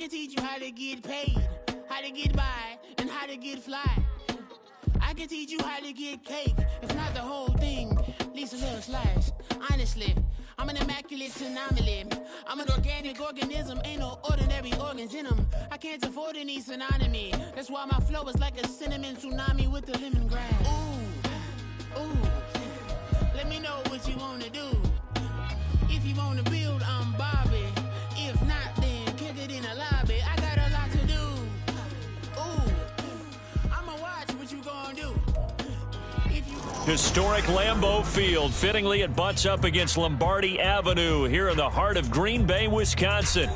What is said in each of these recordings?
can teach you how to get paid, how to get by, and how to get fly. I can teach you how to get cake, if not the whole thing, at least a little slice. Honestly, I'm an immaculate anomaly. I'm an organic organism, ain't no ordinary organs in them. I can't afford any synonymy. That's why my flow is like a cinnamon tsunami with the lemongrass. Ooh, ooh, let me know what you wanna do. If you wanna build, I'm Bobby. If not, then kick it in the lobby. I got a lot to do. Ooh, I'ma watch what you gonna do. Historic Lambeau Field. Fittingly, it butts up against Lombardi Avenue here in the heart of Green Bay, Wisconsin.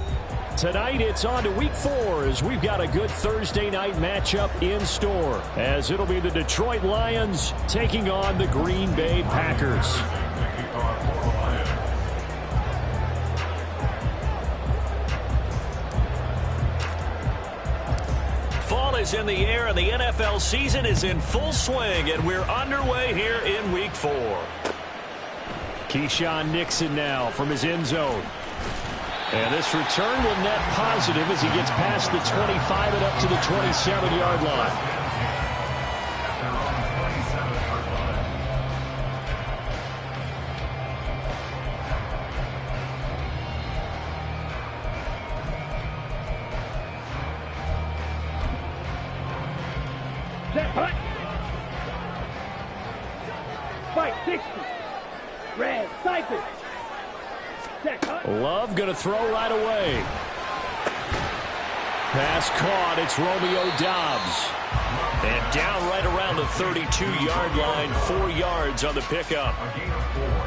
Tonight, it's on to Week 4 as we've got a good Thursday night matchup in store, as it'll be the Detroit Lions taking on the Green Bay Packers. Fall is in the air, and the NFL season is in full swing, and we're underway here in Week 4. Keyshawn Nixon now from his end zone. And this return will net positive as he gets past the 25 and up to the 27-yard line. Fight 60. Red, Cypher. Love going to throw right away. Pass caught. It's Romeo Doubs. And down right around the 32-yard line, 4 yards on the pickup.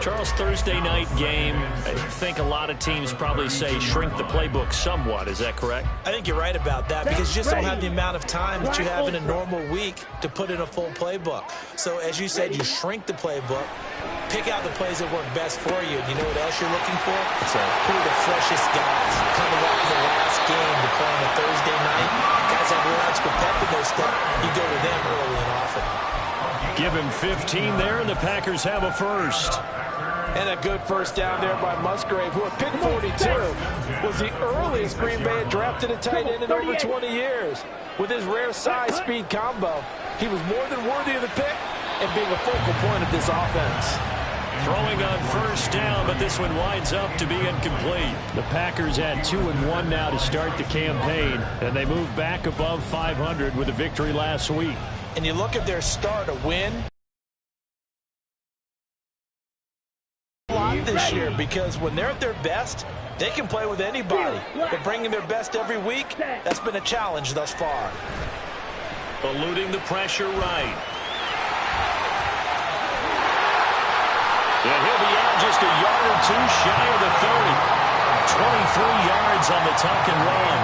Charles, Thursday night game, I think a lot of teams probably say shrink the playbook somewhat. Is that correct? I think you're right about that because you just don't have the amount of time that you have in a normal week to put in a full playbook. So as you said, you shrink the playbook, pick out the plays that work best for you. You know what else you're looking for? So who are the freshest guys coming off the last game to play on a Thursday night? Guys have a little extra pep in their step. You go to them early and often. Give him 15 there, and the Packers have a first. And a good first down there by Musgrave, who at pick 42 was the earliest Green Bay had drafted a tight end in over 20 years. With his rare size-speed combo, he was more than worthy of the pick and being a focal point of this offense. Throwing on first down, but this one winds up to be incomplete. The Packers had 2-1 now to start the campaign, and they move back above 500 with a victory last week. And you look at their start, a win this year, because when they're at their best, they can play with anybody. But bringing their best every week, that's been a challenge thus far. Eluding the pressure right. And he'll be out just a yard or two shy of the 30. 23 yards on the tuck and run.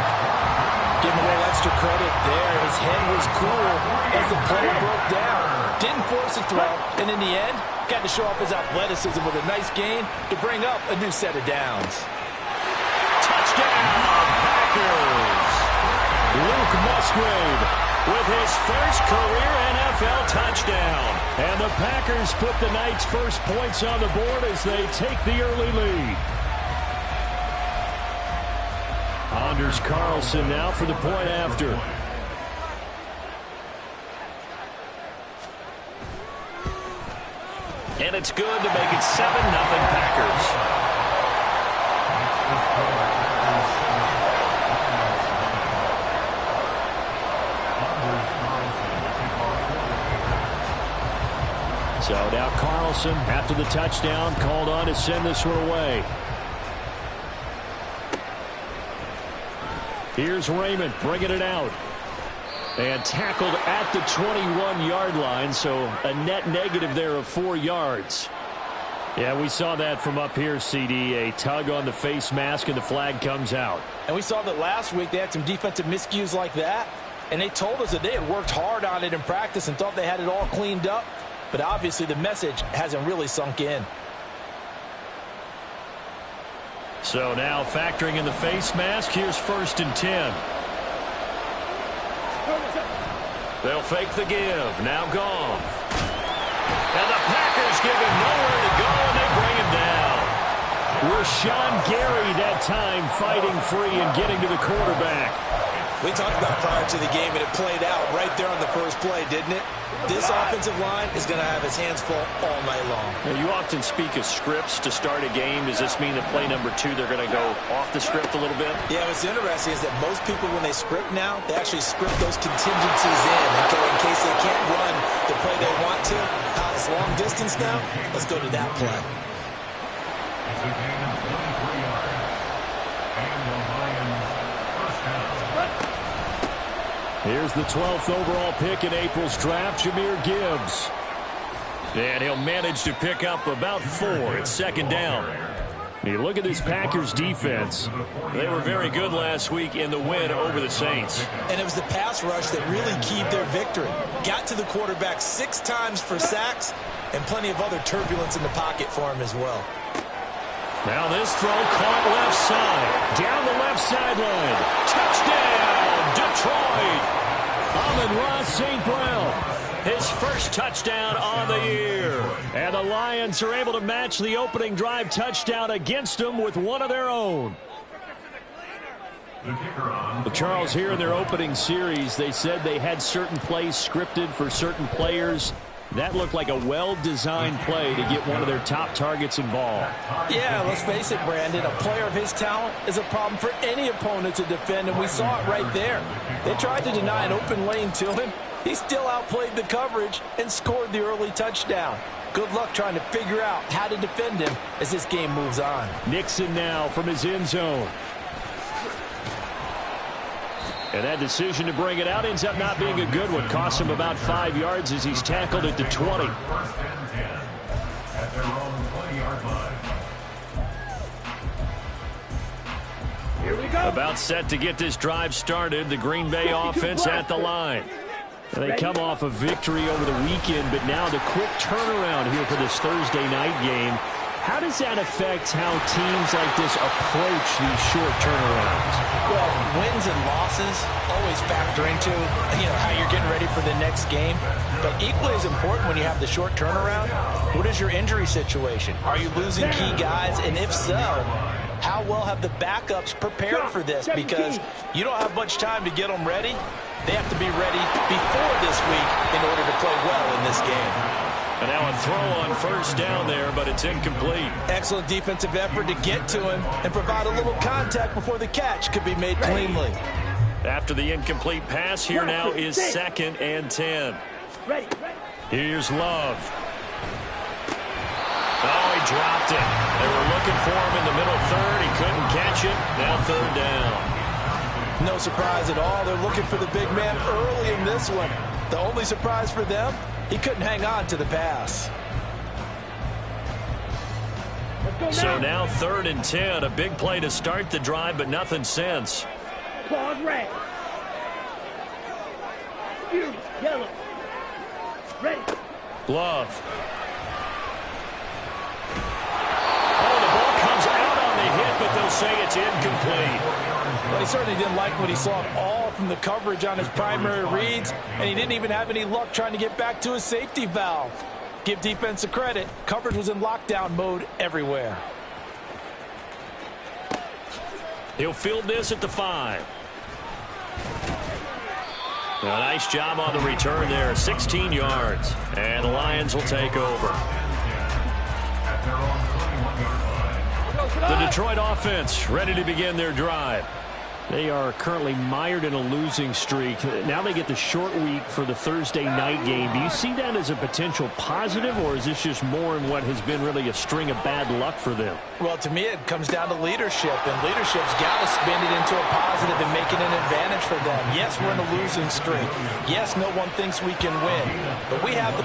Give him a little extra credit there. His head was cool as the play broke down. Didn't force a throw, and in the end, got to show off his athleticism with a nice gain to bring up a new set of downs. Touchdown, Packers! Luke Musgrave with his first career NFL touchdown. And the Packers put the Knights' first points on the board as they take the early lead. Anders Carlson now for the point after. And it's good to make it 7-0 Packers. So now Carlson, after the touchdown, called on to send this one away. Here's Raymond bringing it out. And tackled at the 21-yard line, so a net negative there of 4 yards. Yeah, we saw that from up here, CD. A tug on the face mask, and the flag comes out. And we saw that last week they had some defensive miscues like that, and they told us that they had worked hard on it in practice and thought they had it all cleaned up. But obviously the message hasn't really sunk in. So now factoring in the face mask, here's 1st and 10. They'll fake the give. Now Goff. And the Packers give him nowhere to go, and they bring him down. Rashawn Gary that time fighting free and getting to the quarterback. We talked about prior to the game, and it played out right there on the first play, didn't it? This offensive line is going to have its hands full all night long. Now, you often speak of scripts to start a game. Does this mean that play number 2, they're going to go off the script a little bit? Yeah, what's interesting is that most people, when they script now, they actually script those contingencies in case they can't run the play they want to. It's long distance now. Let's go to that play. Here's the 12th overall pick in April's draft, Jahmyr Gibbs. And he'll manage to pick up about 4. It's second down. You look at this Packers defense. They were very good last week in the win over the Saints. And it was the pass rush that really keyed their victory. Got to the quarterback 6 times for sacks and plenty of other turbulence in the pocket for him as well. Now this throw caught left side. Down the left sideline. Touchdown, Detroit. Amon-Ra St. Brown. His first touchdown on the year. And the Lions are able to match the opening drive touchdown against them with one of their own. Well, Charles, here in their opening series, they said they had certain plays scripted for certain players. That looked like a well-designed play to get one of their top targets involved. Yeah, let's face it, Brandon. A player of his talent is a problem for any opponent to defend, and we saw it right there. They tried to deny an open lane to him. He still outplayed the coverage and scored the early touchdown. Good luck trying to figure out how to defend him as this game moves on. Nixon now from his end zone. And that decision to bring it out ends up not being a good one. Costs him about 5 yards as he's tackled at the 20. Here we go. About set to get this drive started. The Green Bay offense at the line. They come off a victory over the weekend, but now the quick turnaround here for this Thursday night game. How does that affect how teams like this approach these short turnarounds? Well, wins and losses always factor into, how you're getting ready for the next game. But equally as important when you have the short turnaround, what is your injury situation? Are you losing key guys? And if so, how well have the backups prepared for this? Because you don't have much time to get them ready. They have to be ready before this week in order to play well in this game. And now a throw on first down there, but it's incomplete. Excellent defensive effort to get to him and provide a little contact before the catch could be made cleanly. After the incomplete pass, here now is 2nd and 10. Here's Love. Oh, he dropped it. They were looking for him in the middle third. He couldn't catch it. Now 3rd down. No surprise at all. They're looking for the big man early in this one. The only surprise for them, he couldn't hang on to the pass. So now 3rd and 10. A big play to start the drive, but nothing since. Claws red. Yellow. Ready. Glove. Oh, the ball comes out on the hit, but they'll say it's incomplete. But he certainly didn't like what he saw at all from the coverage on his primary reads, and he didn't even have any luck trying to get back to his safety valve. Give defense a credit. Coverage was in lockdown mode everywhere. He'll field this at the 5. A nice job on the return there. 16 yards. And the Lions will take over. The Detroit offense ready to begin their drive. They are currently mired in a losing streak. Now they get the short week for the Thursday night game. Do you see that as a potential positive, or is this just more in what has been really a string of bad luck for them? Well, to me, it comes down to leadership, and leadership's got to spin it into a positive and make it an advantage for them. Yes, we're in a losing streak. Yes, no one thinks we can win, but we have the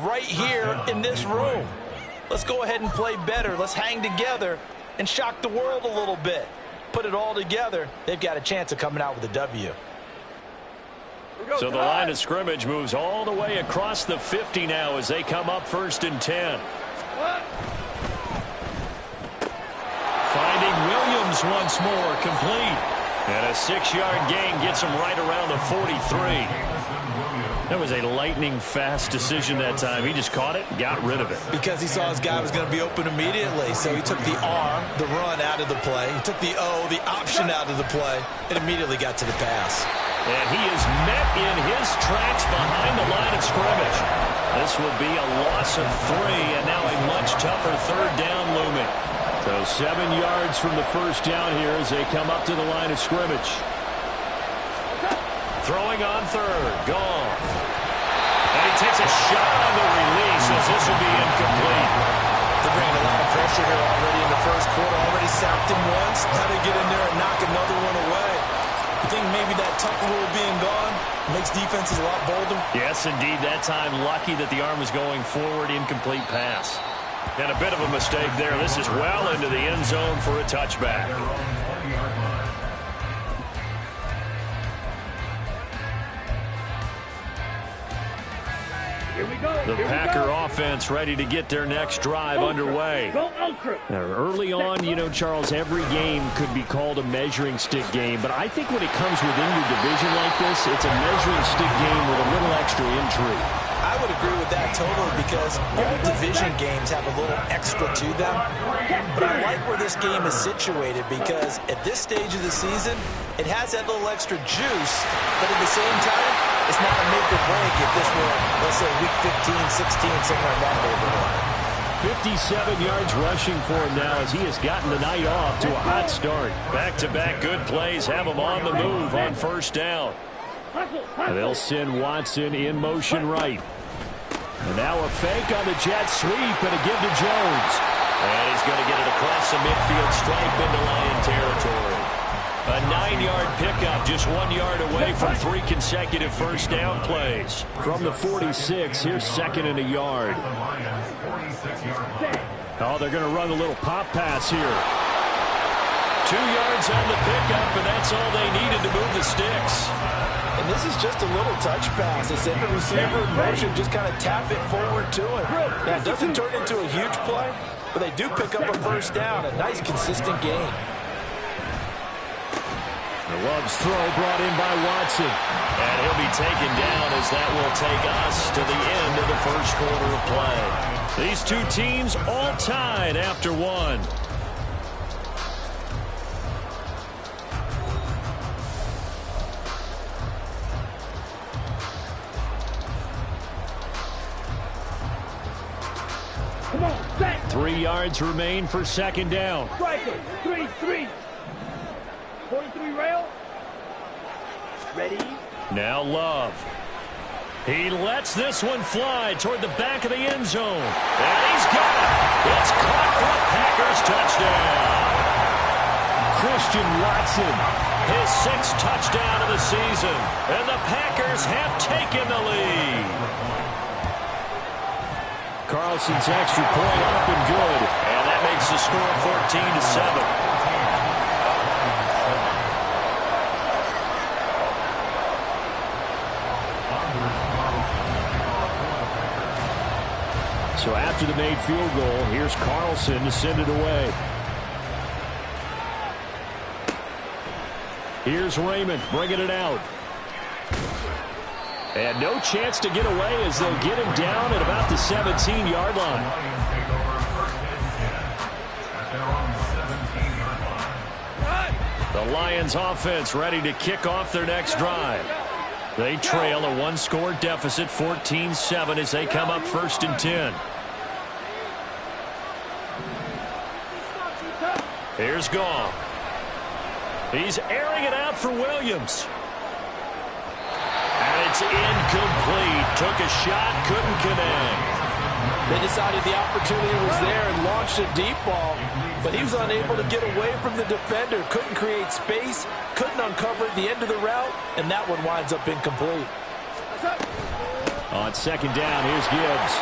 right here in this room. Let's go ahead and play better. Let's hang together and shock the world a little bit. Put it all together, they've got a chance of coming out with a W. So the line of scrimmage moves all the way across the 50 now as they come up 1st and 10. Finding Williams once more, complete. And a 6-yard gain gets him right around the 43. That was a lightning-fast decision that time. He just caught it and got rid of it. Because he saw his guy was going to be open immediately. So he took the R, the run, out of the play. He took the O, the option, out of the play, and immediately got to the pass. And he is met in his tracks behind the line of scrimmage. This will be a loss of 3, and now a much tougher 3rd down looming. So 7 yards from the 1st down here as they come up to the line of scrimmage. Throwing on 3rd. Goff. And he takes a shot on the release as this will be incomplete. They're bringing a lot of pressure here already in the 1st quarter. Already sacked him once. How to get in there and knock another one away. You think maybe that tuck rule being gone makes defenses a lot bolder? Yes, indeed. That time lucky that the arm was going forward. Incomplete pass. And a bit of a mistake there. This is well into the end zone for a touchback. The Packer offense ready to get their next drive underway. Early on, you know, Charles, every game could be called a measuring stick game, but I think when it comes within your division like this, it's a measuring stick game with a little extra intrigue. I would agree with that totally because all division games have a little extra to them. But I like where this game is situated because at this stage of the season, it has that little extra juice, but at the same time, it's not a make or break if this were, let's say, week 15, 16, somewhere in that neighborhood. 57 yards rushing for him now as he has gotten the night off to a hot start. Back-to-back good plays have him on the move on 1st down. And they'll send Watson in motion right. And now a fake on the jet sweep and a give to Jones. And he's going to get it across the midfield stripe into Lion territory. A 9-yard pickup, just 1 yard away from 3 consecutive 1st down plays. From the 46, here's 2nd and a yard. Oh, they're going to run a little pop pass here. 2 yards on the pickup, and that's all they needed to move the sticks. And this is just a little touch pass. They send the receiver in motion, just kind of tap it forward to him. Now, it doesn't turn into a huge play, but they do pick up a 1st down. A nice, consistent gain. The Love's throw brought in by Watson. And he'll be taken down as that will take us to the end of the 1st quarter of play. These two teams all tied after 1. Come on, set. 3 yards remain for 2nd down. Striker, 3-3. 43 rail. Ready. Now Love. He lets this one fly toward the back of the end zone. And he's got it. It's caught for a Packers touchdown. Christian Watson, his 6th touchdown of the season. And the Packers have taken the lead. Carlson's extra point up and good. And that makes the score 14-7. So after the made field goal, here's Carlson to send it away. Here's Raymond bringing it out. And no chance to get away as they'll get him down at about the 17-yard line. The Lions offense ready to kick off their next drive. They trail a 1-score deficit, 14-7, as they come up 1st and 10. Here's Goff. He's airing it out for Williams. And it's incomplete. Took a shot, couldn't connect. They decided the opportunity was there and launched a deep ball, but he was unable to get away from the defender. Couldn't create space, couldn't uncover the end of the route, and that one winds up incomplete. On second down, here's Gibbs.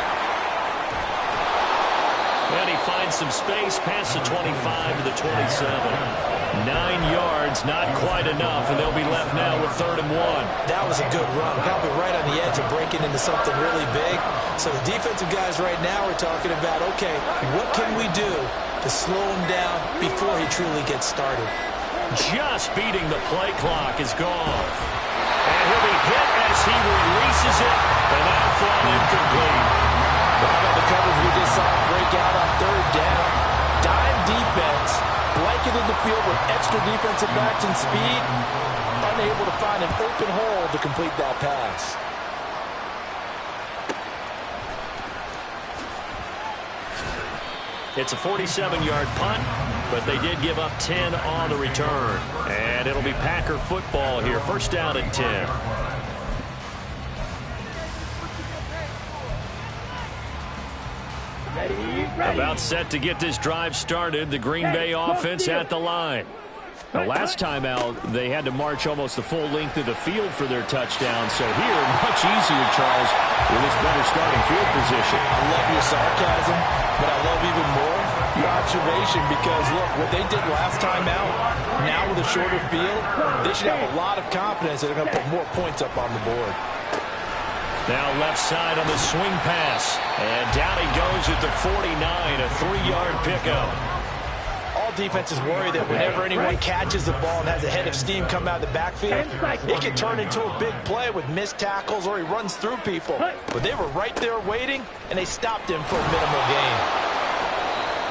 And he finds some space past the 25 to the 27. 9 yards, not quite enough, and they'll be left now with 3rd and 1. That was a good run, probably right on the edge of breaking into something really big. So the defensive guys right now are talking about, okay, what can we do to slow him down before he truly gets started? Just beating the play clock is gone. And he'll be hit as he releases it, and that'll fall incomplete. How about the coverage we just saw break out on 3rd down? Dime defense, blanketed the field with extra defensive backs and speed, unable to find an open hole to complete that pass. It's a 47-yard punt, but they did give up 10 on the return. And it'll be Packer football here. 1st down and 10. About set to get this drive started. The Green Bay offense at the line. The last time out, they had to march almost the full length of the field for their touchdown. So here, much easier, Charles, with this better starting field position. I love your sarcasm, but I love even more your observation because, look, what they did last time out, now with a shorter field, they should have a lot of confidence that they're going to put more points up on the board. Now left side on the swing pass. And down he goes at the 49, a 3-yard pickup. All defenses worry that whenever anyone catches the ball and has a head of steam come out of the backfield, it can turn into a big play with missed tackles or he runs through people. But they were right there waiting, and they stopped him for a minimal gain.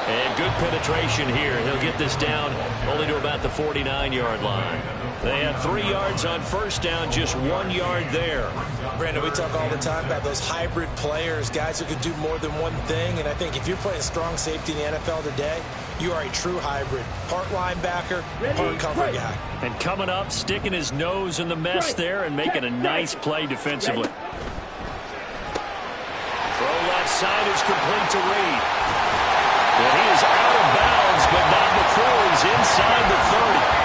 And good penetration here. He'll get this down only to about the 49-yard line. They had 3 yards on 1st down, just 1 yard there. Brandon, we talk all the time about those hybrid players, guys who can do more than one thing. And I think if you're playing strong safety in the NFL today, you are a true hybrid. Part linebacker, part cover guy. And coming up, sticking his nose in the mess there and making a nice play defensively. Throw left side is complete to Reed. And he is out of bounds, but not before he's inside the 30.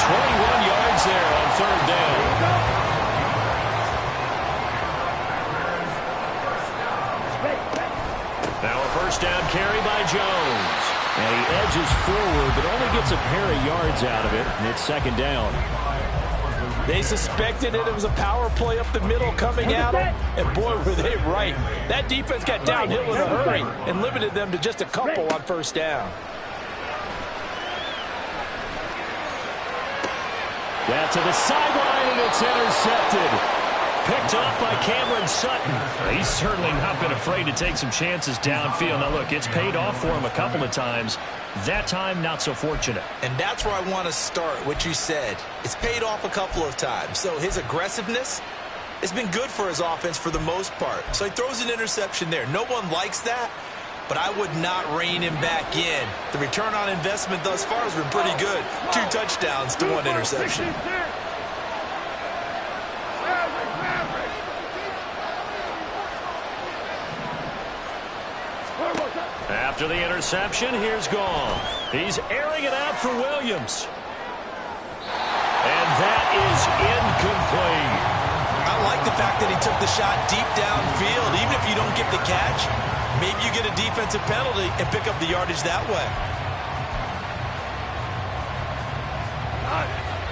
21 yards there on 3rd down. Now a 1st down carry by Jones. And he edges forward, but only gets a pair of yards out of it, and it's 2nd down. They suspected it was a power play up the middle coming at them, and boy, were they right. That defense got downhill in a hurry and limited them to just a couple on 1st down. That to the sideline, and it's intercepted. Picked off by Cameron Sutton. He's certainly not been afraid to take some chances downfield. Now, look, it's paid off for him a couple of times. That time, not so fortunate. And that's where I want to start, what you said. It's paid off a couple of times. So his aggressiveness has been good for his offense for the most part. So he throws an interception there. No one likes that, but I would not rein him back in. The return on investment thus far has been pretty good. 2 touchdowns to 1 interception. After the interception, here's Goff. He's airing it out for Williams. And that is incomplete. I like the fact that he took the shot deep downfield. Even if you don't get the catch, maybe you get a defensive penalty and pick up the yardage that way.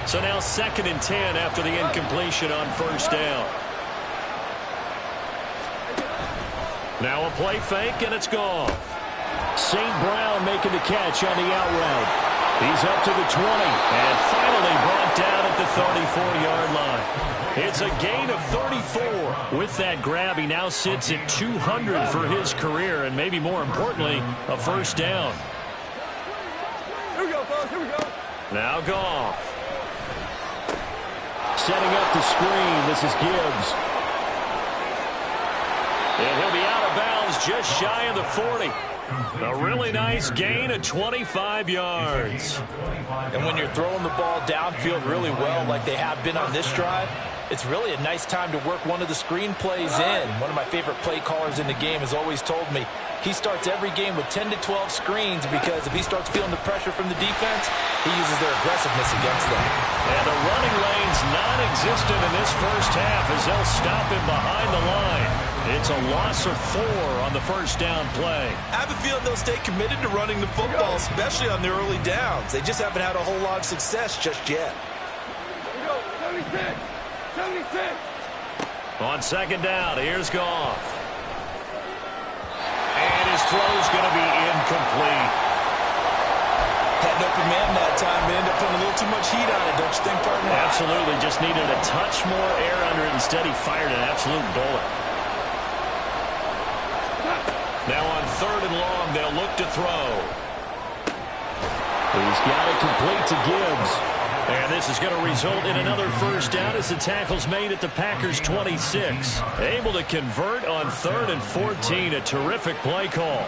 So now 2nd and 10 after the incompletion on 1st down. Now a play fake, and it's Goff. St. Brown making the catch on the out route. He's up to the 20. And finally brought down at the 34-yard line. It's a gain of 34. With that grab, he now sits at 200 for his career, and maybe more importantly, a 1st down. Here we go, fellas. Here we go. Now Goff. Setting up the screen. This is Gibbs. And he'll be out of bounds just shy of the 40. A really nice gain of 25 yards. And when you're throwing the ball downfield really well like they have been on this drive, It's really a nice time to work one of the screen plays in. One of my favorite play callers in the game has always told me he starts every game with 10 to 12 screens because if he starts feeling the pressure from the defense, he uses their aggressiveness against them. And the running lane's non-existent in this first half as they'll stop him behind the line. It's a loss of 4 on the first down play. I have a feeling they'll stay committed to running the football, especially on the early downs. They just haven't had a whole lot of success just yet. 76! 76! On second down, here's Goff. And his throw's going to be incomplete. Had an open man that time, but ended up putting a little too much heat on it, don't you think, partner? Absolutely. Just needed a touch more air under it. Instead, he fired an absolute bullet. Now on third and long, they'll look to throw. He's got it complete to Gibbs. And this is going to result in another first down as the tackle's made at the Packers' 26. Able to convert on third and 14. A terrific play call.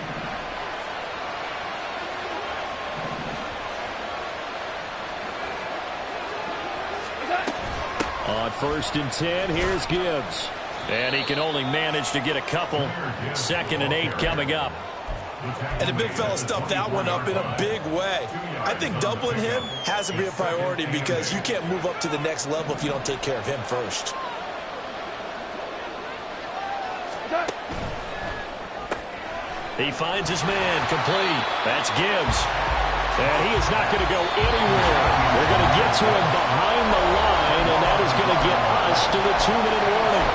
On first and 10, here's Gibbs. And he can only manage to get a couple. Second and 8 coming up. And the big fella stuffed that one up in a big way. I think doubling him has to be a priority because you can't move up to the next level if you don't take care of him first. He finds his man complete. That's Gibbs. And he is not going to go anywhere. They're going to get to him behind the line, and that is going to get us to the 2-minute warning.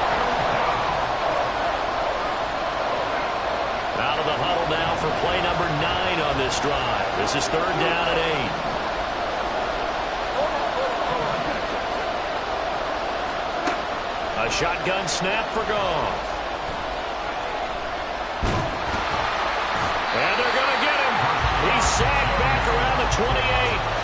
Out of the huddle now for play number 9 on this drive. This is third down and 8. A shotgun snap for Goff. And they're going to get him. He's sacked back around the 28.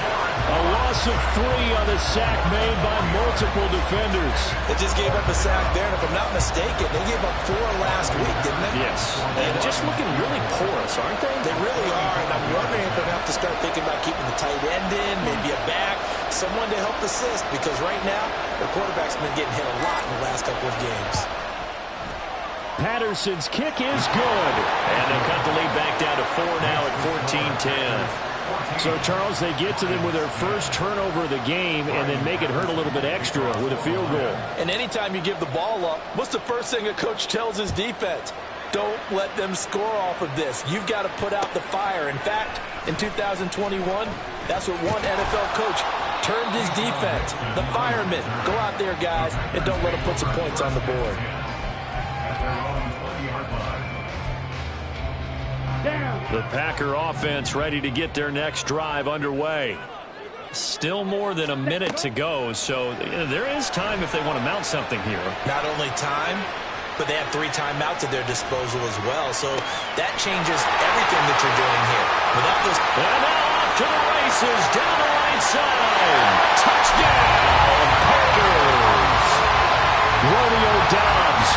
A loss of 3 on the sack made by multiple defenders. They just gave up a sack there, and if I'm not mistaken, they gave up 4 last week, didn't they? Yes. And just looking really porous, aren't they? They really are, and I'm wondering if they're going to have to start thinking about keeping the tight end in, maybe a back, someone to help assist, because right now, their quarterback's been getting hit a lot in the last couple of games. Patterson's kick is good. And they'll cut the lead back down to 4 now at 14-10. So, Charles, they get to them with their first turnover of the game and then make it hurt a little bit extra with a field goal. And anytime you give the ball up, what's the first thing a coach tells his defense? Don't let them score off of this. You've got to put out the fire. In fact, in 2021, that's what one NFL coach termed his defense. The firemen. Go out there, guys, and don't let them put some points on the board. The Packer offense ready to get their next drive underway. Still more than a minute to go, so there is time if they want to mount something here. Not only time, but they have 3 timeouts at their disposal as well, so that changes everything that you're doing here. Without those... And now off to the races, down the right side. Touchdown, Packers! Romeo Doubs,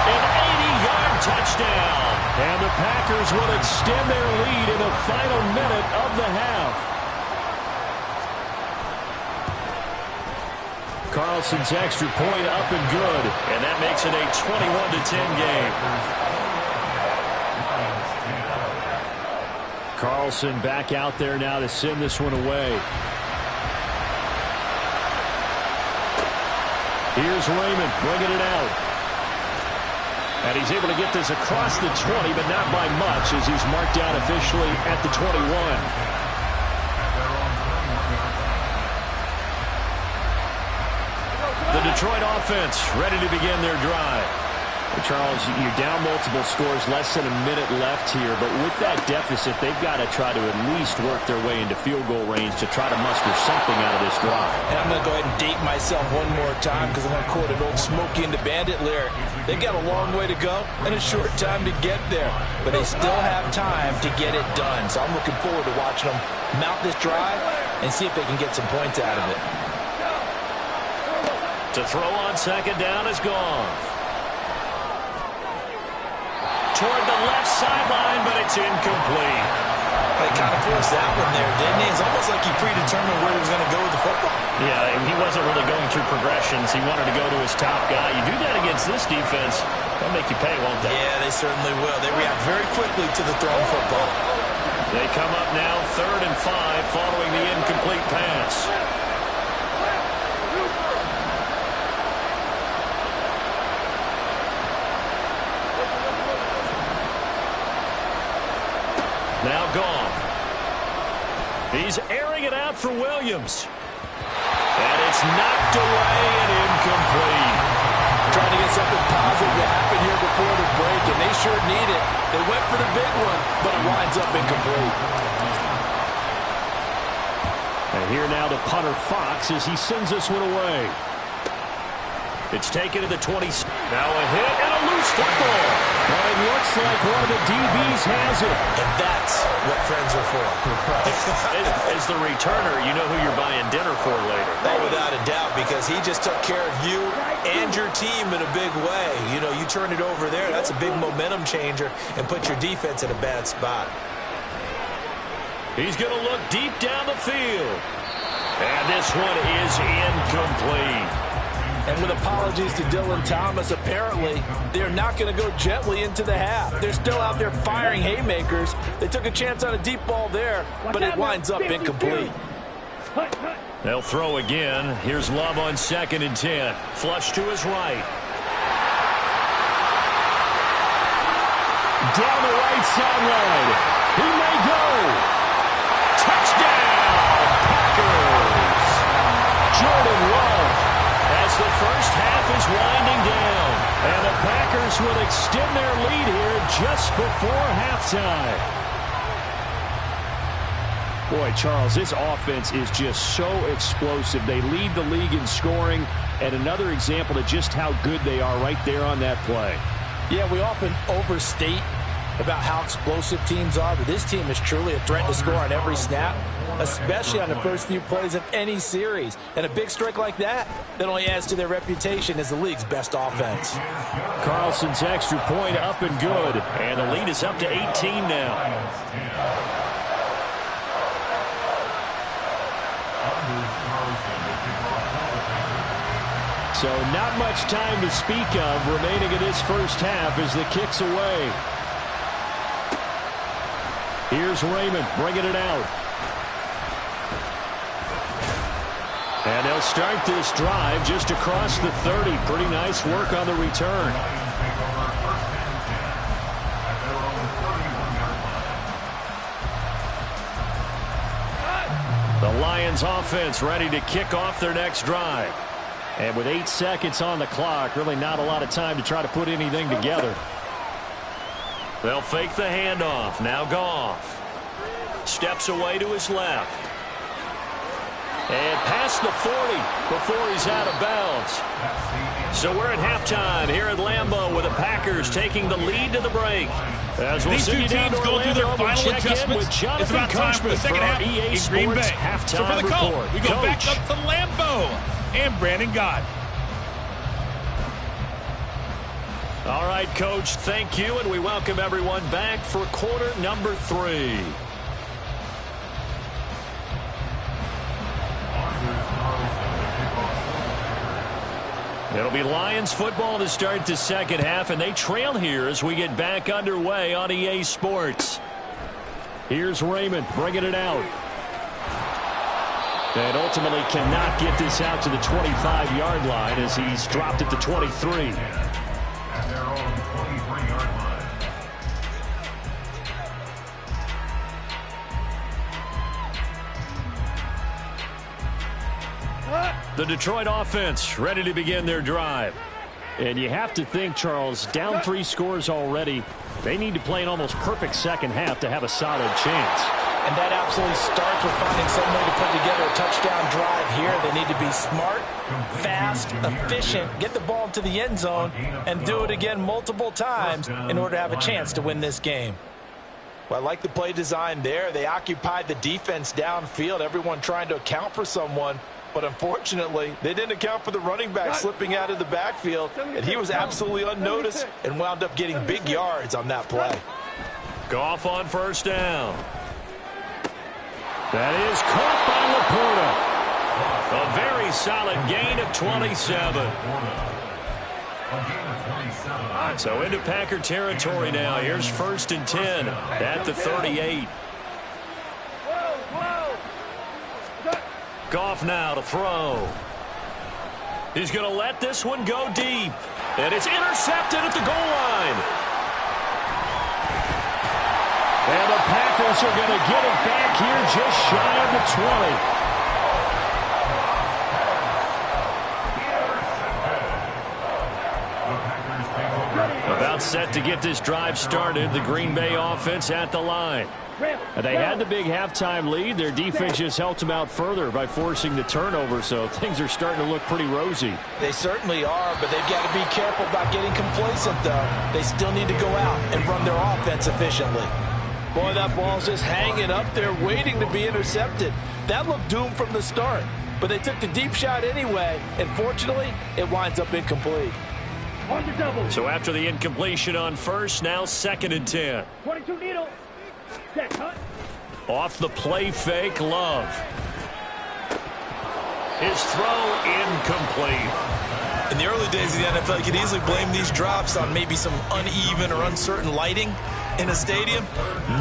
an 80-yard touchdown. And the Packers will extend their lead in the final minute of the half. Carlson's extra point up and good. And that makes it a 21-10 game. Carlson back out there now to send this one away. Here's Raymond bringing it out. And he's able to get this across the 20, but not by much as he's marked down officially at the 21. The Detroit offense ready to begin their drive. Well, Charles, you're down multiple scores, less than a minute left here, but with that deficit, they've got to try to at least work their way into field goal range to try to muster something out of this drive. And I'm going to go ahead and date myself one more time because I'm going to quote an old Smokey and the Bandit lyric. They've got a long way to go and a short time to get there, but they still have time to get it done. So I'm looking forward to watching them mount this drive and see if they can get some points out of it. To throw on second down is Goff. Toward the left sideline, but it's incomplete. They kind of forced that one there, didn't he? It's almost like he predetermined where he was going to go with the football. Yeah, and he wasn't really going through progressions. He wanted to go to his top guy. You do that against this defense, they'll make you pay, won't they? Yeah, they certainly will. They react very quickly to the thrown football. They come up now 3rd and 5 following the incomplete pass. Now Goff. He's airing it out for Williams. And it's knocked away and incomplete. Trying to get something positive to happen here before the break, and they sure need it. They went for the big one, but it winds up incomplete. And here now the punter Fox as he sends this one away. It's taken to the 20. Now a hit and a loose football. Well, it looks like one of the DBs has it. And that's what friends are for. As the returner, you know who you're buying dinner for later. Oh, without a doubt, because he just took care of you and your team in a big way. You know, you turn it over there, that's a big momentum changer and put your defense in a bad spot. He's going to look deep down the field. And this one is incomplete. And with apologies to Dylan Thomas, apparently they're not going to go gently into the half. They're still out there firing haymakers. They took a chance on a deep ball there, but it winds up incomplete. They'll throw again. Here's Love on 2nd and 10. Flush to his right. Down the right sideline. He may go. Touchdown, Packers. Jordan Love. As the first half is winding down. And the Packers will extend their lead here just before halftime. Boy, Charles, this offense is just so explosive. They lead the league in scoring, and another example of just how good they are right there on that play. Yeah, we often overstate about how explosive teams are, but this team is truly a threat to score on every snap, especially on the first few plays of any series. And a big strike like that only adds to their reputation as the league's best offense. Carlson's extra point up and good. And the lead is up to 18 now. So not much time to speak of remaining in this first half as the kick's away. Here's Raymond bringing it out. And they'll start this drive just across the 30. Pretty nice work on the return. The Lions offense ready to kick off their next drive. And with 8 seconds on the clock, really not a lot of time to try to put anything together. They'll fake the handoff. Now Goff. Steps away to his left. And past the 40 before he's out of bounds. So we're at halftime here at Lambeau with the Packers taking the lead to the break. As we'll These two teams go through their final adjustments. It's about time for the second half in Green Bay. So for the call, we go back up to Lambeau and Brandon Gott. All right, Coach, thank you, and we welcome everyone back for quarter number 3. It'll be Lions football to start the second half, and they trail here as we get back underway on EA Sports. Here's Raymond bringing it out. And ultimately cannot get this out to the 25-yard line as he's dropped at the 23. The Detroit offense ready to begin their drive. And you have to think, Charles, down 3 scores already. They need to play an almost perfect second half to have a solid chance. And that absolutely starts with finding some way to put together a touchdown drive here. They need to be smart, fast, efficient, get the ball to the end zone, and do it again multiple times in order to have a chance to win this game. Well, I like the play design there. They occupied the defense downfield, everyone trying to account for someone. But unfortunately, they didn't account for the running back slipping out of the backfield, and he was absolutely unnoticed and wound up getting big yards on that play. Goff on first down. That is caught by Laporta. A very solid gain of 27. So into Packer territory now. Here's 1st and 10 at the 38. Goff now to throw. He's going to let this one go deep. And it's intercepted at the goal line. And the Packers are going to get it back here just shy of the 20. About set to get this drive started. The Green Bay offense at the line. They had the big halftime lead. Their defense just helped them out further by forcing the turnover, so things are starting to look pretty rosy. They certainly are, but they've got to be careful about getting complacent, though. They still need to go out and run their offense efficiently. Boy, that ball's just hanging up there waiting to be intercepted. That looked doomed from the start, but they took the deep shot anyway, and fortunately, it winds up incomplete. So after the incompletion on first, now 2nd and 10. 22 needle. Off the play fake, Love. His throw incomplete. In the early days of the NFL, you could easily blame these drops on maybe some uneven or uncertain lighting in a stadium.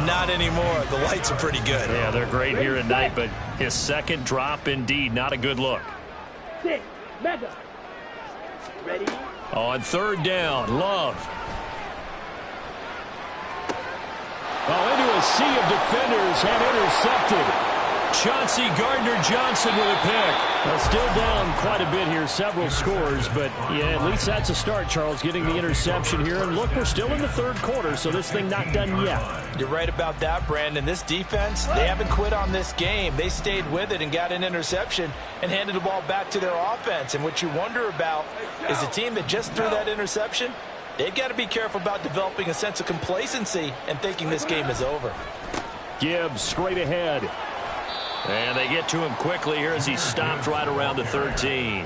Not anymore. The lights are pretty good. Yeah, they're great here tonight, but his second drop, indeed, not a good look. 6, mega. Ready? On 3rd down, Love. Into a sea of defenders and intercepted. Chauncey Gardner-Johnson with a pick. Still down quite a bit here, several scores, but yeah, at least that's a start, Charles, getting the interception here. And look, we're still in the 3rd quarter, so this thing not done yet. You're right about that, Brandon. This defense, they haven't quit on this game. They stayed with it and got an interception and handed the ball back to their offense. And what you wonder about is the team that just threw that interception, they've got to be careful about developing a sense of complacency and thinking this game is over. Gibbs straight ahead. And they get to him quickly here as he stopped right around the 13.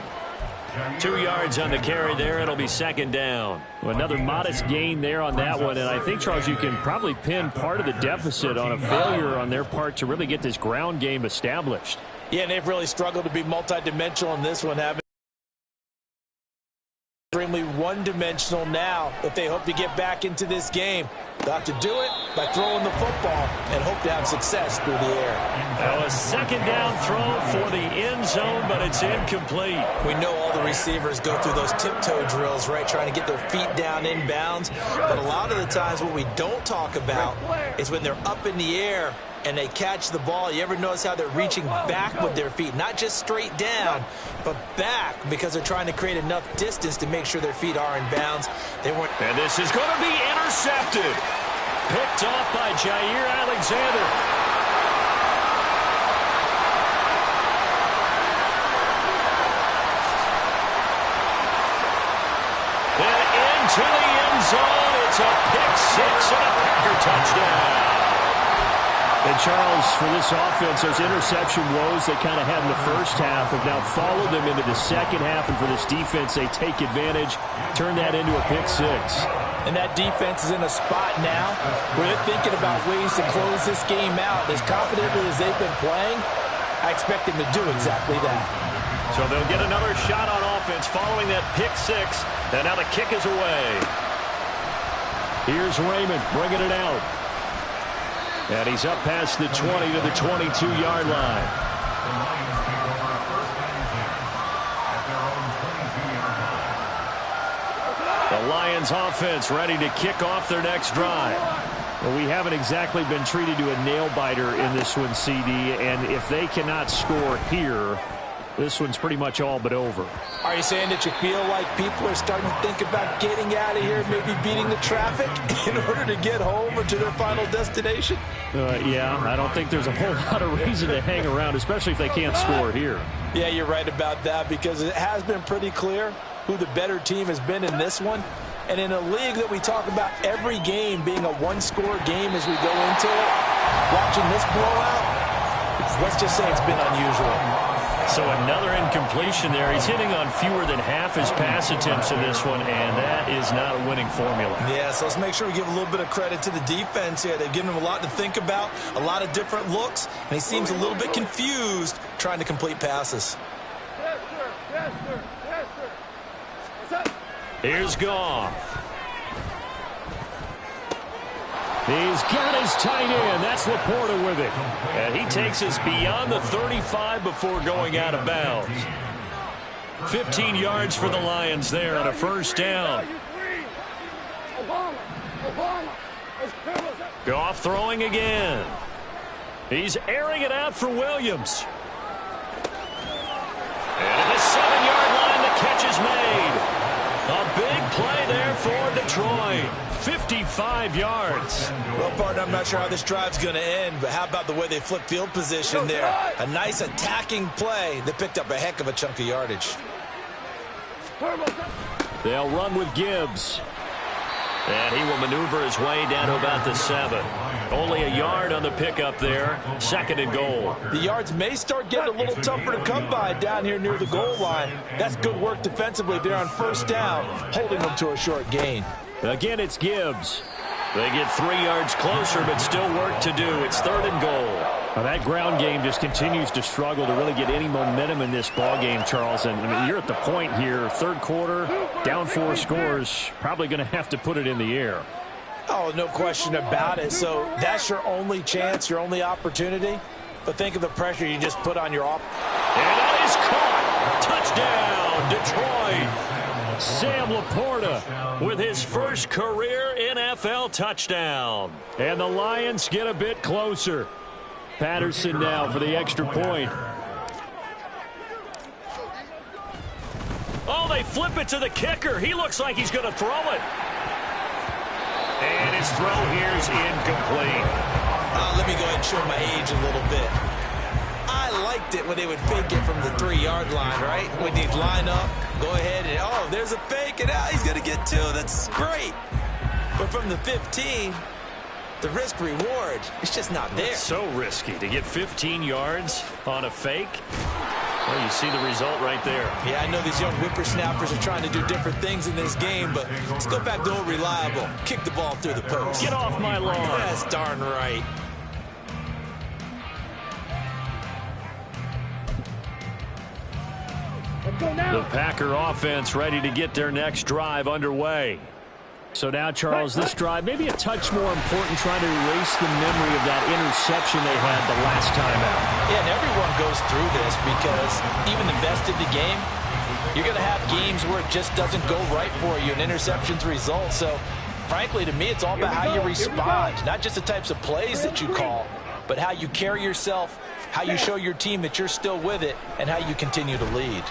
2 yards on the carry there. It'll be 2nd down. Well, another modest gain there on that one. And I think, Charles, you can probably pin part of the deficit on a failure on their part to really get this ground game established. Yeah, and they've really struggled to be multidimensional in this one, haven't extremely one-dimensional now if they hope to get back into this game. They'll have to do it by throwing the football and hope to have success through the air. Now a 2nd down throw for the end zone, but it's incomplete. We know all the receivers go through those tiptoe drills, right, trying to get their feet down inbounds. But a lot of the times what we don't talk about is when they're up in the air and they catch the ball. You ever notice how they're reaching back with their feet? Not just straight down, but back, because they're trying to create enough distance to make sure their feet are in bounds. And this is going to be intercepted. Picked off by Jair Alexander. And into the end zone. It's a pick 6 and a Packer touchdown. And, Charles, for this offense, those interception woes they kind of had in the first half have now followed them into the second half. And for this defense, they take advantage, turn that into a pick 6. And that defense is in a spot now where they're thinking about ways to close this game out. As confidently as they've been playing, I expect them to do exactly that. So they'll get another shot on offense following that pick 6. And now the kick is away. Here's Raymond bringing it out. And he's up past the 20 to the 22-yard line. The Lions offense ready to kick off their next drive. Well, we haven't exactly been treated to a nail-biter in this one, CD, and if they cannot score here, this one's pretty much all but over. Are you saying that you feel like people are starting to think about getting out of here, maybe beating the traffic in order to get home or to their final destination? Yeah, I don't think there's a whole lot of reason to hang around, especially if they can't score here. Yeah, you're right about that, because it has been pretty clear who the better team has been in this one. And in a league that we talk about every game being a one-score game as we go into it, watching this blowout, let's just say it's been unusual. So another incompletion there. He's hitting on fewer than half his pass attempts in this one, and that is not a winning formula. Yeah, so let's make sure we give a little bit of credit to the defense here. They've given him a lot to think about, a lot of different looks, and he seems a little bit confused trying to complete passes. Yes, sir. Yes, sir. Yes, sir. What's up? Here's Goff. He's got his tight end. That's Laporta with it. And he takes us beyond the 35 before going out of bounds. 15 yards for the Lions there on a first down. Goff throwing again. He's airing it out for Williams. And at the 7-yard line, the catch is made. A big play there for Detroit. 55 yards. Well, partner, I'm not sure how this drive's going to end, but how about the way they flip field position there? A nice attacking play that picked up a heck of a chunk of yardage. They'll run with Gibbs. And he will maneuver his way down to about the 7. Only a yard on the pickup there. 2nd and goal. The yards may start getting a little tougher to come by down here near the goal line. That's good work defensively there on first down, holding them to a short gain. Again, it's Gibbs. They get 3 yards closer, but still work to do. It's 3rd and goal. Well, that ground game just continues to struggle to really get any momentum in this ball game, Charles. And I mean, you're at the point here, 3rd quarter, down 4 scores, probably going to have to put it in the air. Oh, no question about it. So that's your only chance, your only opportunity. But think of the pressure you just put on your off. And that is caught. Touchdown, Detroit. Sam Laporta with his first career NFL touchdown. And the Lions get a bit closer. Patterson now for the extra point. Oh, they flip it to the kicker. He looks like he's going to throw it. And his throw here is incomplete. Let me go ahead and show my age a little bit. I liked it when they would fake it from the 3-yard line, right? When they'd line up, go ahead and, oh, there's a fake, and he's going to get 2. That's great. But from the 15, the risk-reward, it's just not there. It's so risky to get 15 yards on a fake. Well, you see the result right there. Yeah, I know these young whippersnappers are trying to do different things in this game, but let's go back to old reliable. Kick the ball through the post. Get off my lawn. That's darn right. The Packer offense ready to get their next drive underway. So now, Charles, this drive maybe a touch more important, trying to erase the memory of that interception they had the last time out. Yeah, and everyone goes through this because even the best in the game, you're going to have games where it just doesn't go right for you, and interceptions result. So, frankly, to me, it's all about how you respond, not just the types of plays that you call, but how you carry yourself, how you show your team that you're still with it, and how you continue to lead.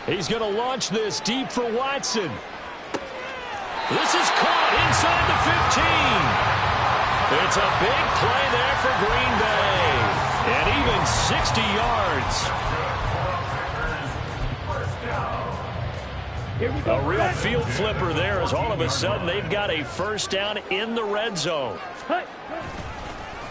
He's going to launch this deep for Watson. This is caught inside the 15. It's a big play there for Green Bay. And even 60 yards. A real field flipper there as all of a sudden they've got a first down in the red zone.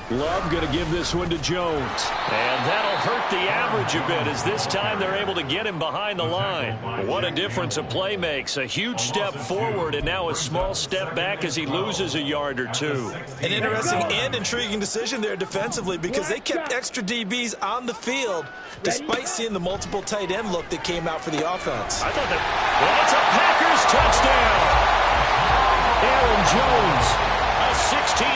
Love going to give this one to Jones. And that'll hurt the average a bit as this time they're able to get him behind the line. What a difference a play makes. A huge step forward and now a small step back as he loses a yard or 2. An interesting and intriguing decision there defensively because they kept extra DBs on the field despite seeing the multiple tight end look that came out for the offense. I thought that, well, it's a Packers touchdown. Aaron Jones, a 16.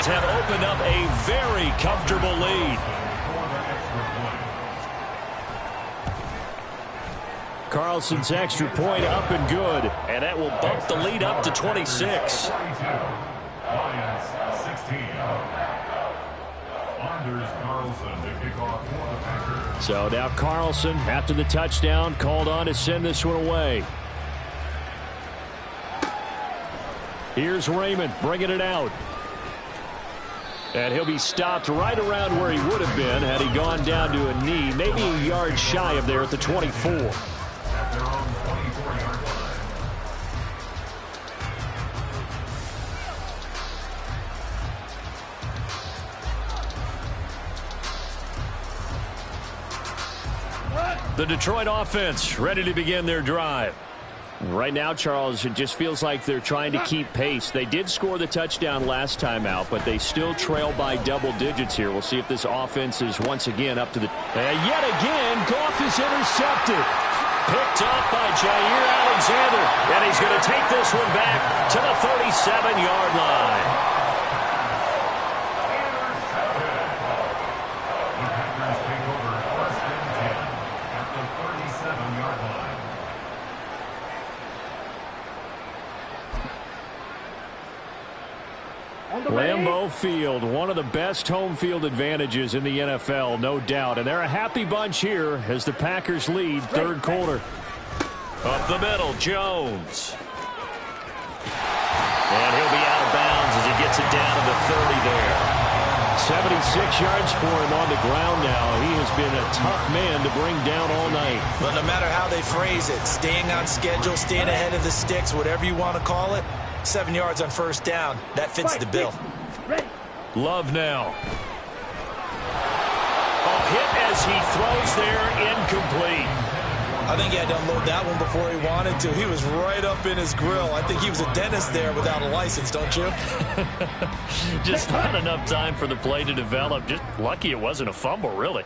Have opened up a very comfortable lead. Carlson's extra point up and good. And that will bump the lead up to 26. So now Carlson, after the touchdown, called on to send this one away. Here's Raymond bringing it out. And he'll be stopped right around where he would have been had he gone down to a knee, maybe a yard shy of there at the 24. The Detroit offense ready to begin their drive. Right now, Charles, it just feels like they're trying to keep pace. They did score the touchdown last time out, but they still trail by double digits here. We'll see if this offense is once again up to the... And yet again, Goff is intercepted. Picked up by Jair Alexander. And he's going to take this one back to the 37-yard line. Lambeau Field, one of the best home field advantages in the NFL, no doubt. And they're a happy bunch here as the Packers lead third quarter. Up the middle, Jones. And he'll be out of bounds as he gets it down to the 30 there. 76 yards for him on the ground now. He has been a tough man to bring down all night. But no matter how they phrase it, staying on schedule, staying ahead of the sticks, whatever you want to call it, 7 yards on first down. That fits the bill. Love now. A hit as he throws there, incomplete. I think he had to unload that one before he wanted to. He was right up in his grill. I think he was a dentist there without a license, don't you? Just not enough time for the play to develop. Just lucky it wasn't a fumble, really.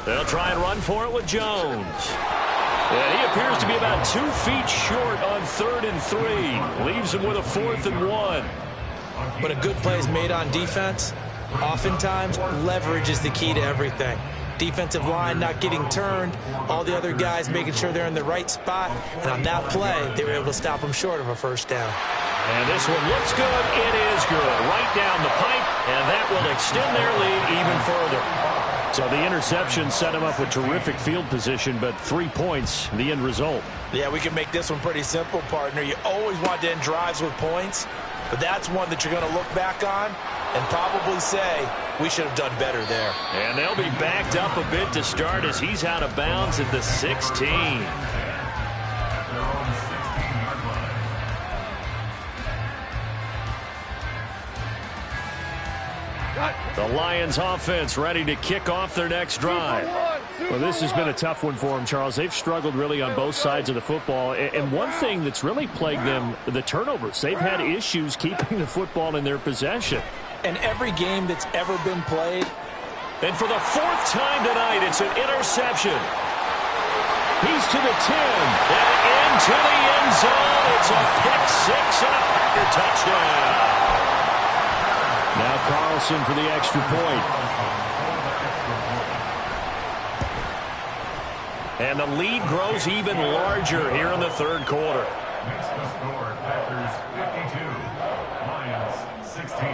They'll try and run for it with Jones. And he appears to be about 2 feet short on 3rd and 3. Leaves him with a 4th and 1. When a good play is made on defense, oftentimes leverage is the key to everything. Defensive line not getting turned, all the other guys making sure they're in the right spot, and on that play, they were able to stop him short of a first down. And this one looks good. It is good. Right down the pipe, and that will extend their lead even further. So the interception set him up with terrific field position, but 3 points, the end result. Yeah, we can make this one pretty simple, partner. You always want to end drives with points, but that's one that you're going to look back on and probably say, we should have done better there. And they'll be backed up a bit to start as he's out of bounds at the 16. The Lions offense ready to kick off their next drive. Well, this has been a tough one for them, Charles. They've struggled really on both sides of the football. And one thing that's really plagued them, the turnovers. They've had issues keeping the football in their possession. And every game that's ever been played. And for the 4th time tonight, it's an interception. He's to the 10 and into the end zone. It's a pick 6 and a Packer touchdown. Now Carlson for the extra point. And the lead grows even larger here in the third quarter. Makes the score Packers 52, Lions 16.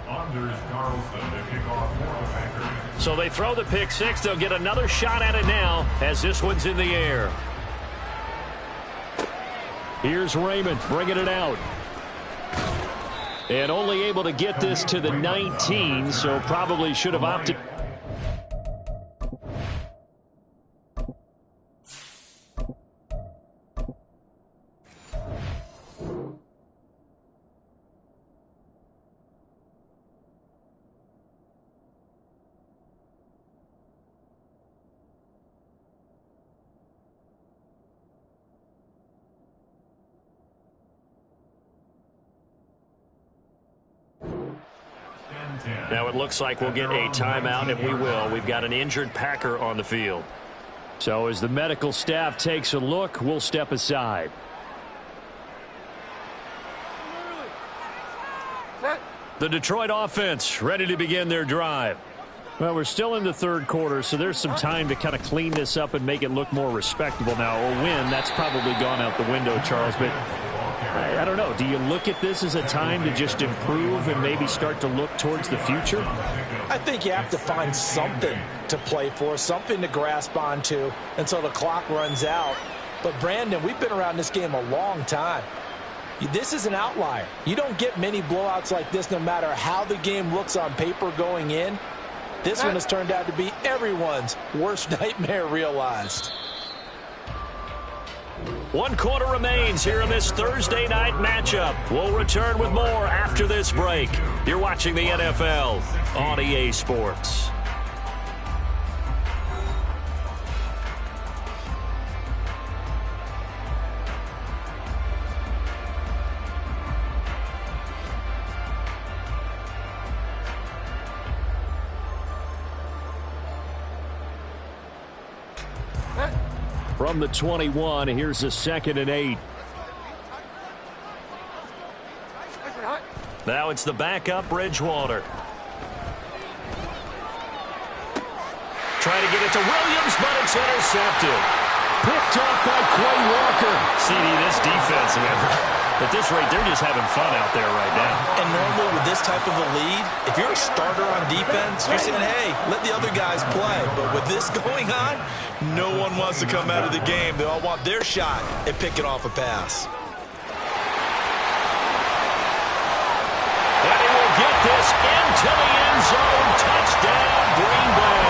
Anders Carlson to kick off for the Packers. So they throw the pick 6. They'll get another shot at it now as this one's in the air. Here's Raymond bringing it out. And only able to get this to the 19, so probably should have opted. Now it looks like we'll get a timeout, and we will. We've got an injured Packer on the field. So as the medical staff takes a look, we'll step aside. The Detroit offense ready to begin their drive. Well, we're still in the third quarter, so there's some time to kind of clean this up and make it look more respectable now. A win, that's probably gone out the window, Charles, but I don't know. Do you look at this as a time to just improve and maybe start to look towards the future? I think you have to find something to play for, something to grasp onto until the clock runs out. But, Brandon, we've been around this game a long time. This is an outlier. You don't get many blowouts like this no matter how the game looks on paper going in. This one has turned out to be everyone's worst nightmare realized. 1 quarter remains here in this Thursday night matchup. We'll return with more after this break. You're watching the NFL on EA Sports. From the 21, here's a 2nd and 8. Now it's the backup, Bridgewater. Trying to get it to Williams, but it's intercepted. Picked off by Quay Walker. CD, this defense, man, at this rate, they're just having fun out there right now. And normally with this type of a lead, if you're a starter on defense, you're saying, hey, let the other guys play. But with this going on, no one wants to come out of the game. They all want their shot at picking off a pass. And he will get this into the end zone. Touchdown, Green Bay.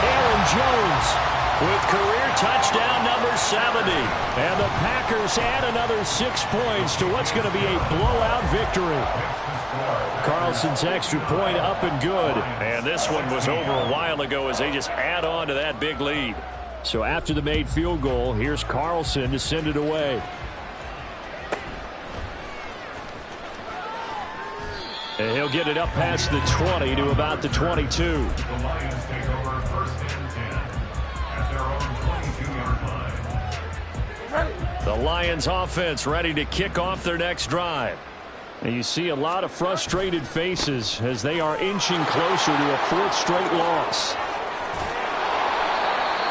Aaron Jones with career touchdown number 70. And the Packers add another 6 points to what's going to be a blowout victory. Carlson's extra point up and good. And this one was over a while ago as they just add on to that big lead. So after the made field goal, here's Carlson to send it away. And he'll get it up past the 20 to about the 22. The Lions take over 1st and 10 at their own 22-yard line. The Lions offense ready to kick off their next drive. And you see a lot of frustrated faces as they are inching closer to a 4th straight loss.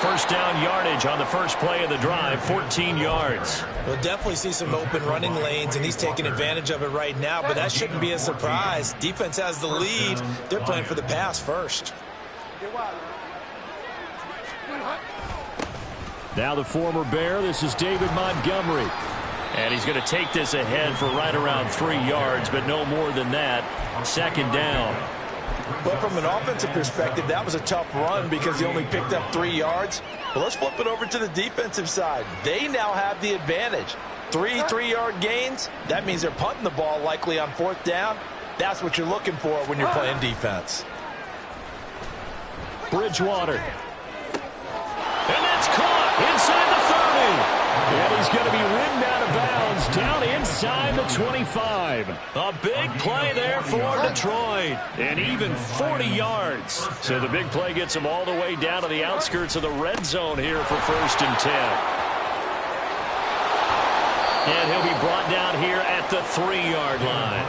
First down yardage on the first play of the drive, 14 yards. We'll definitely see some open running lanes, and he's taking advantage of it right now, but that shouldn't be a surprise. Defense has the lead. They're playing for the pass first. Now the former Bear, this is David Montgomery. And he's going to take this ahead for right around 3 yards, but no more than that. 2nd down. But from an offensive perspective, that was a tough run because he only picked up 3 yards. But let's flip it over to the defensive side. They now have the advantage. 3 3-yard gains. That means they're punting the ball likely on 4th down. That's what you're looking for when you're playing defense. Bridgewater. And that's caught inside the 30. And he's going to be ridden out of bounds down inside the 25. A big play there for Detroit. And even 40 yards. So the big play gets him all the way down to the outskirts of the red zone here for 1st and 10. And he'll be brought down here at the 3-yard line.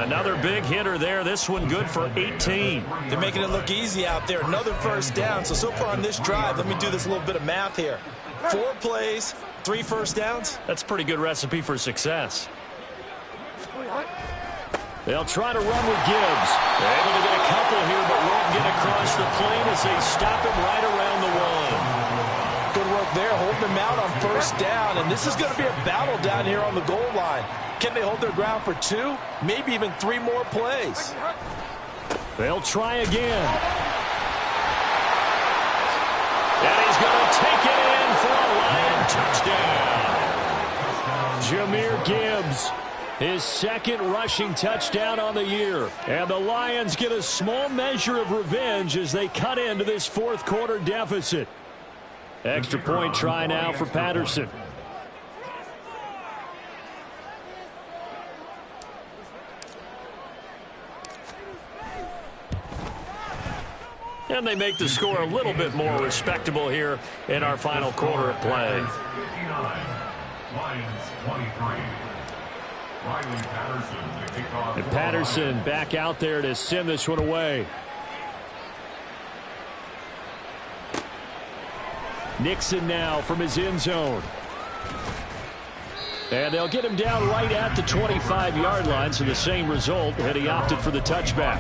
Another big hitter there. This one good for 18. They're making it look easy out there. Another 1st down. So far on this drive, let me do this little bit of math here. 4 plays, 3 first downs. That's a pretty good recipe for success. They'll try to run with Gibbs. They're able to get a couple here, but won't get across the plane as they stop him right around the 1. Good work there, holding them out on 1st down. And this is going to be a battle down here on the goal line. Can they hold their ground for 2, maybe even 3 more plays? They'll try again. And he's going to take it in for a Lion touchdown. Jahmyr Gibbs, his 2nd rushing touchdown on the year. And the Lions get a small measure of revenge as they cut into this 4th quarter deficit. Extra point try now for Patterson. And they make the score a little bit more respectable here in our final quarter of play. 59, Lions 23. Riley Patterson to kick off. And Patterson back out there to send this one away. Nixon now from his end zone. And they'll get him down right at the 25-yard line, so the same result, and he opted for the touchback.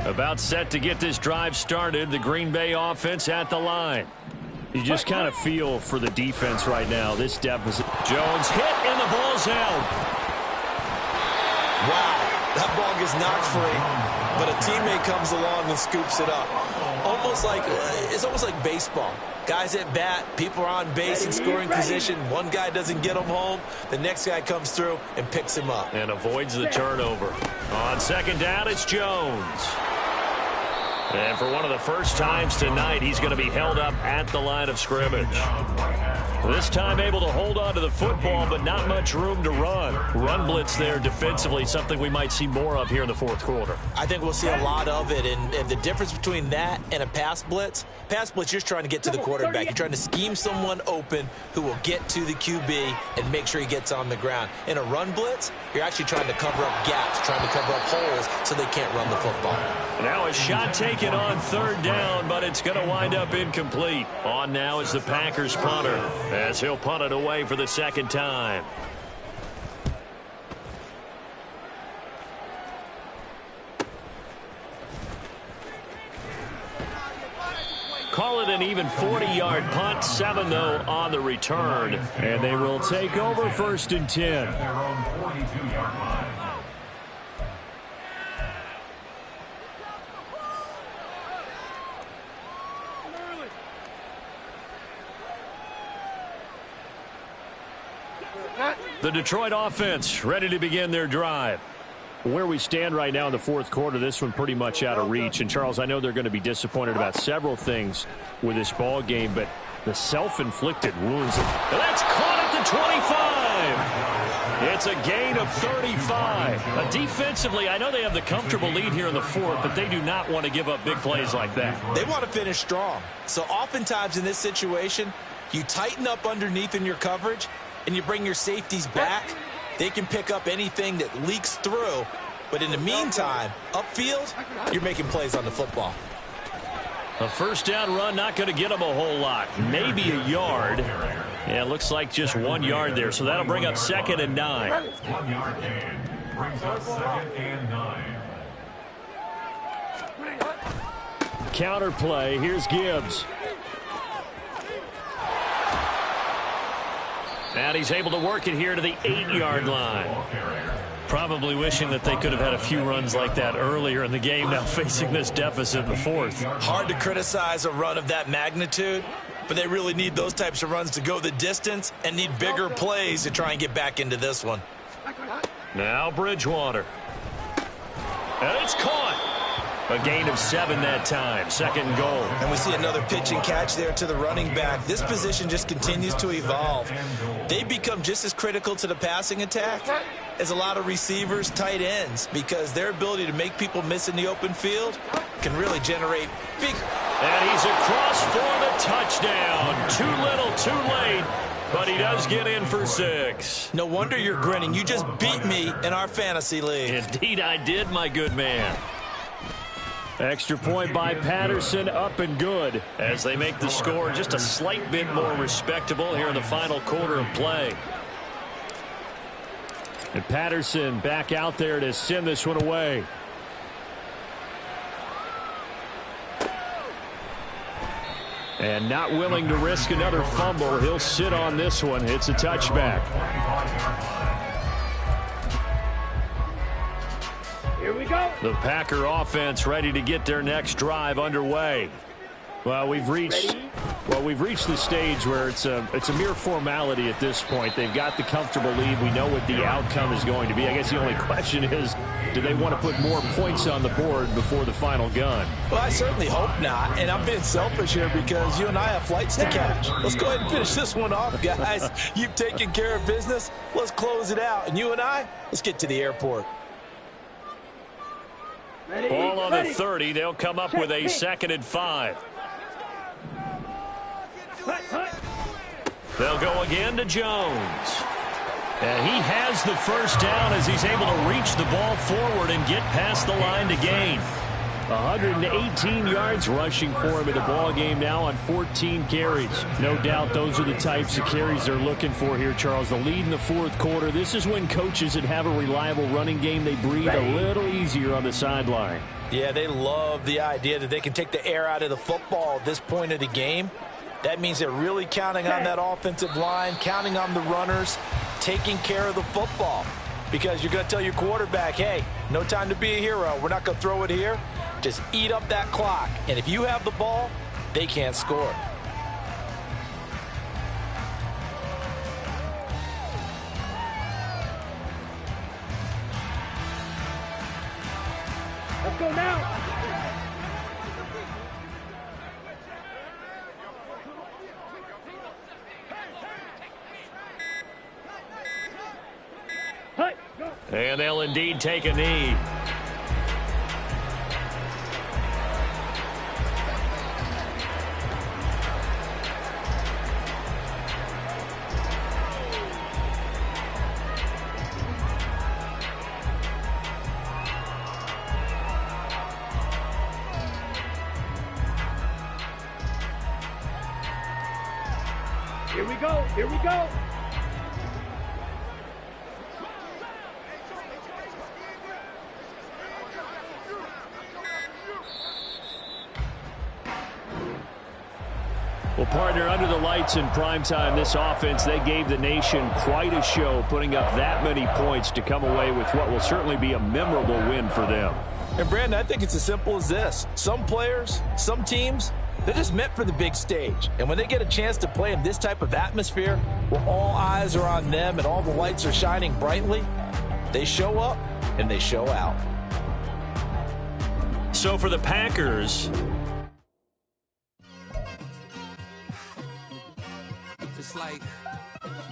About set to get this drive started. The Green Bay offense at the line. You just kind of feel for the defense right now. This deficit. Jones hit and the ball's out. Wow, that ball gets knocked free, but a teammate comes along and scoops it up. Almost almost like baseball. Guys at bat, people are on base in scoring position. One guy doesn't get them home. The next guy comes through and picks him up. And avoids the turnover. On second down, it's Jones. And for one of the first times tonight, he's going to be held up at the line of scrimmage. This time able to hold on to the football, but not much room to run. Run blitz there defensively, something we might see more of here in the fourth quarter. I think we'll see a lot of it, and the difference between that and a pass blitz, you're just trying to get to the quarterback. You're trying to scheme someone open who will get to the QB and make sure he gets on the ground. In a run blitz, you're actually trying to cover up gaps, trying to cover up holes so they can't run the football. Now a shot taken on third down, but it's going to wind up incomplete. On now is the Packers punter, as he'll punt it away for the second time. Call it an even 40-yard punt, 7 though on the return. And they will take over first and 10. Their own 42-yard line. The Detroit offense ready to begin their drive. Where we stand right now in the fourth quarter, this one pretty much out of reach. And, Charles, I know they're going to be disappointed about several things with this ball game, but the self-inflicted wounds. That's caught at the 25. It's a gain of 35. Defensively, I know they have the comfortable lead here in the fourth, but they do not want to give up big plays like that. They want to finish strong. So oftentimes in this situation, you tighten up underneath in your coverage, and you bring your safeties back. They can pick up anything that leaks through. But in the meantime, upfield, you're making plays on the football. A first down run, not going to get them a whole lot. Maybe a yard. Yeah, it looks like just 1 yard there. So that'll bring up 2nd and 9. 1 yard gain brings up 2nd and 9. Counter play. Here's Gibbs. And he's able to work it here to the 8-yard line. Probably wishing that they could have had a few runs like that earlier in the game, now facing this deficit in the fourth. Hard to criticize a run of that magnitude, but they really need those types of runs to go the distance and need bigger plays to try and get back into this one. Now Bridgewater. And it's caught. A gain of 7 that time. 2nd and goal. And we see another pitch and catch there to the running back. This position just continues to evolve. They become just as critical to the passing attack as a lot of receivers, tight ends, because their ability to make people miss in the open field can really generate big. And he's across for the touchdown. Too little, too late. But he does get in for 6. No wonder you're grinning. You just beat me in our fantasy league. Indeed I did, my good man. Extra point by Patterson, up and good. As they make the score just a slight bit more respectable here in the final quarter of play. And Patterson back out there to send this one away. And not willing to risk another fumble. He'll sit on this one. It's a touchback. Here we go. The Packer offense ready to get their next drive underway. Well, we've reached the stage where it's a mere formality at this point. They've got the comfortable lead. We know what the outcome is going to be. I guess the only question is, do they want to put more points on the board before the final gun? Well, I certainly hope not. And I'm being selfish here because you and I have flights to catch. Let's go ahead and finish this one off, guys. You've taken care of business. Let's close it out. And you and I, let's get to the airport. Ball on the 30. They'll come up with a 2nd and 5. They'll go again to Jones. And he has the first down as he's able to reach the ball forward and get past the line to gain. 118 yards rushing for him in the ball game now on 14 carries. No doubt those are the types of carries they're looking for here, Charles. The lead in the fourth quarter. This is when coaches that have a reliable running game, they breathe a little easier on the sideline. Yeah, they love the idea that they can take the air out of the football at this point of the game. That means they're really counting on that offensive line, counting on the runners, taking care of the football. Because you're going to tell your quarterback, hey, no time to be a hero. We're not going to throw it here. Just eat up that clock. And if you have the ball, they can't score. Let's go now. And they'll indeed take a knee. Here we go. Here we go. Well, partner, under the lights in primetime, this offense, they gave the nation quite a show, putting up that many points to come away with what will certainly be a memorable win for them. And, Brandon, I think it's as simple as this. Some players, some teams, they're just meant for the big stage. And when they get a chance to play in this type of atmosphere, where all eyes are on them and all the lights are shining brightly, they show up and they show out. So for the Packers, it's like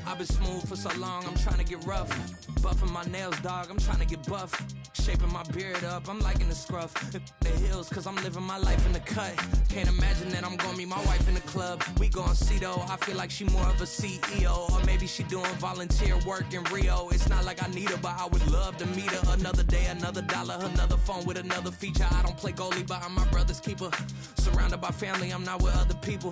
I've been smooth for so long, I'm trying to get rough. Buffing my nails, dog, I'm trying to get buff. Shaping my beard up, I'm liking the scruff. The hills, cause I'm living my life in the cut. Can't imagine that I'm gonna meet my wife in the club. We gon' see though, I feel like she more of a CEO. Or maybe she doing volunteer work in Rio. It's not like I need her, but I would love to meet her. Another day, another dollar, another phone with another feature. I don't play goalie, but I'm my brother's keeper. Surrounded by family, I'm not with other people.